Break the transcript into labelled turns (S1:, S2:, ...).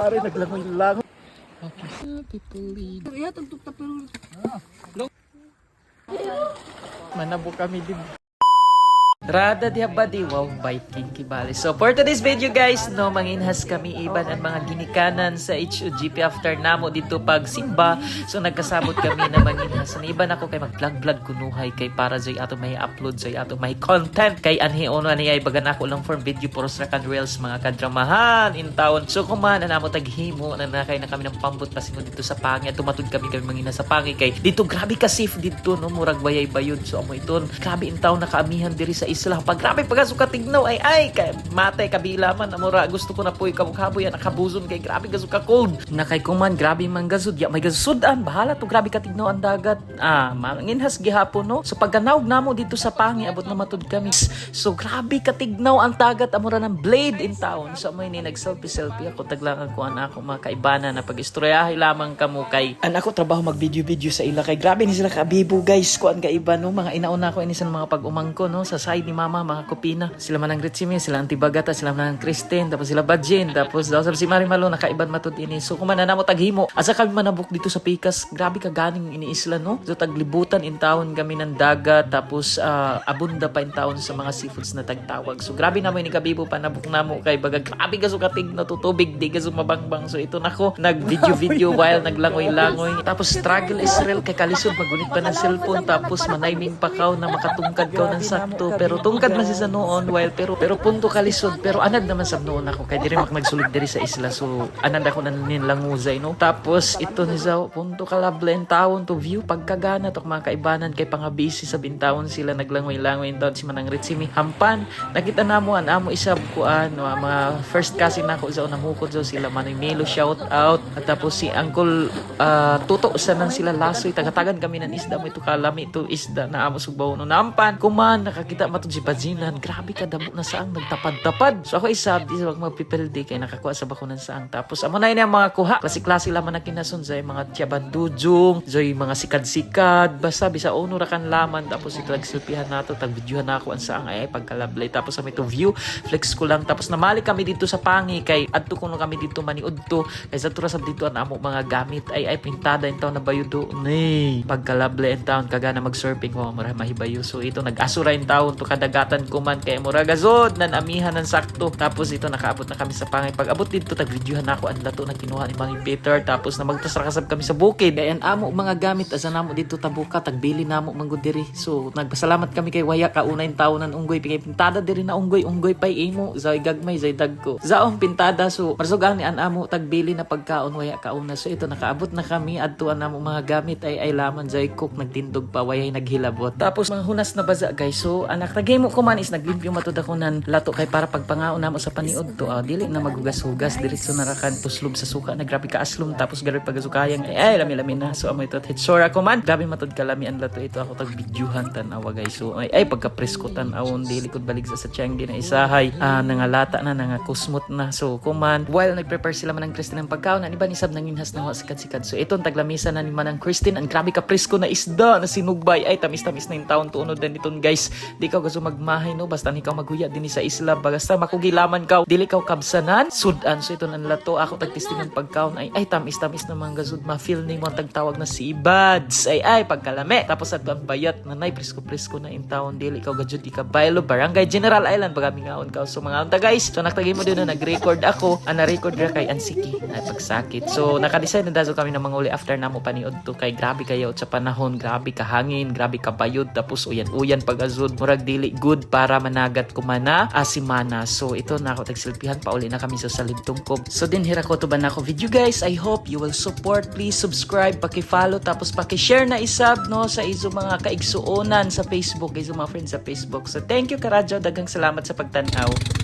S1: Pare, naglangoy-langoy. Manabo kami din. Rada diha badi, wow, biking kibali. So for today's video guys, no, manginhas kami iban ang mga ginikanan sa HOGP after namo dito pag simba. So nagkasabot kami na manginhas. Iban ako kay mag-vlog kunuhay kay para jay ato may upload jay ato may content kay anhi ono ani ay bagan ako lang for video poros ra kan reels mga kadramahan in town. So kuman namo taghimo na kay na kami ng pambot pasimo dito sa Pangi. Tumatud kami manginhas sa Pangi kay dito grabe ka safe dito no, murag bayay bayod. So amo iton grabe in town nakaamihan diri sa isla. Pag grabe pagasuka tignaw ay kay matay kabilaman amura gusto ko na po ikabukaboy nakabuzon kay grabe gasuka cold. Na kay kuman grabe man gazud ya may gasudan bahala to grabe ka tignaw ang dagat. Manginhas gihapon no. So pagkanaog namo dito sa Pangi abot na matud kami. So grabe ka tignaw ang dagat amura ng blade in town. So may ni nag selfie ako taglangan ko ana ako mga kaibana na pag-istoryahay lamang kamo kay ako trabaho mag video sa ila kay grabe ni sila kabibo guys kuan ka iba no mga inauna ko inisan mga pag-umangko no sa side ni mama mga kopina sila manang Ritsimi sila Antibagata sila manang Kristen tapos sila Badjin tapos daw si Marimalo nakaiban matud ini. So kumana namo taghimo asa kami manabok dito sa Pikas grabe ka ganing iniisla no. So taglibutan in town kami ng dagat tapos abunda pa in town sa mga seafoods na tagtawag. So grabe naman ni kabibo panabok namo kay baga grabe ka sukatig na tutubig di ka sumabangbang. So ito nako nag video while naglangoy-langoy tapos struggle Israel kay kalisod magunit pa ng cellphone tapos manayming pa kaw na makatungkad kaw ng sakto pero tungkad man si sa noon while pero punto kalisod pero anad naman sa noon ako kay diri nagsulig diri sa isla. So anad ako na nilannguzay no. Tapos ito ni sa punto kalablen taon to view pagkagana to mga kaibanan kay pangabisi sa bintawon sila naglangoy-langoy doon si manang Ritsimi hampan nakita namo an amo isab kuan mga first cousin nako sa unang hukod so sila Manoy Melo shout out at tapos si Uncle Tuto sa nang sila lasoy tagatagan kami ng isda mo ito kalami ito isda na amo sugbaw no nampan kuman nakakita matud si Bajinan grabe ka damo na saang nagtapad-tapad. So ako isab di sa magpipildi kay nakakuha sa bakunan saang tapos amo na ini ang mga kuha klase-klase laman na kinasun sa mga tiyabandujong zoy mga sikad-sikad basta bisa uno ra kan laman tapos ito nagsilpihan nato tagvideohan nako ang saang ay pagkalablay tapos sa ito view flex ko lang tapos namali kami dito sa Pangi kay adto kuno kami dito maniudto kay sa turasab dito ang amo mga gamit ay pintada in town na bayudo ni pagkalablay in town kagana mag-surfing ko mura mahibayo. So ito nag-asura in town to kadagatan ko man kay mura gazod nan amihan ng sakto tapos ito nakaabot na kami sa Pangi pag abot dito tagvideohan nako ang dato na kinuha ni Mang Peter tapos na magtasrakasab kami sa bukid kay an amo mga gamit asa namo dito tabuka tagbili namo manggod diri. So nagpasalamat kami kay waya ka unay taon nan unggoy kay pintada diri na unggoy pay imo zay gagmay zay dagko zaong pintada. So marsugang ni an amo tagbili na pagkaon waya ka una. So ito nakaabot na kami adtuan namo mga gamit ay laman zay cook nagtindog pa wayay naghilabot tapos mga hunas na baza guys. So anak taghimo ko man is naglimpyo matud ako nan lato kay para pagpangaon namo sa paniod to dili na magugas-hugas diretso na rakan tuslob sa suka na grabe ka aslom tapos gari pagasukayang ay lami-lami na. So amo ito hitsura ko man grabe matud kalami an lato ito ako tag videohan tanawa guys. So ay pagka-presko tanawon dili kod balig sa tianggi na isahay nangalata na kusmot na. So kuman while nagprepare sila man ng Kristen ng pagkaon an iba ni sab nanginhas na sikat-sikat. So itong taglamisa na ni manang Kristen ang grabe ka presko na isda na sinugbay ay tamis-tamis na in taon tuunod din iton guys. Di ka gaso magmahay no basta ni ka maghuya din sa isla basta makugilaman ka dili ka kabsanan sudan. So ito nan lato ako tagtisting ng pagkaon ay tamis-tamis na mga gazud ma-feel ni mo tagtawag na si Bads ay pagkalame tapos ato ang bayat na nay presko na in town dili ka gajud di ka baylo Barangay General Island bagami ngaon ka. So mga unta guys so naktagi mo din na nag-record ako na-record ra kay Ansiki ay pagsakit. So naka-decide na dazo kami ng mga uli after namo paniod to kay grabe kayo sa panahon grabe ka hangin grabe ka bayod tapos uyan pag-azud murag dili good para managat kumana asimana. So ito na ako tagsilpihan pauli na kami sa salid tungkob. So din hira ko to ba na ako video guys. I hope you will support. Please subscribe paki-follow tapos paki-share na isab no sa izo mga kaigsuonan sa Facebook izo mga friends sa Facebook. So thank you karadyo daghang salamat sa pagtanaw.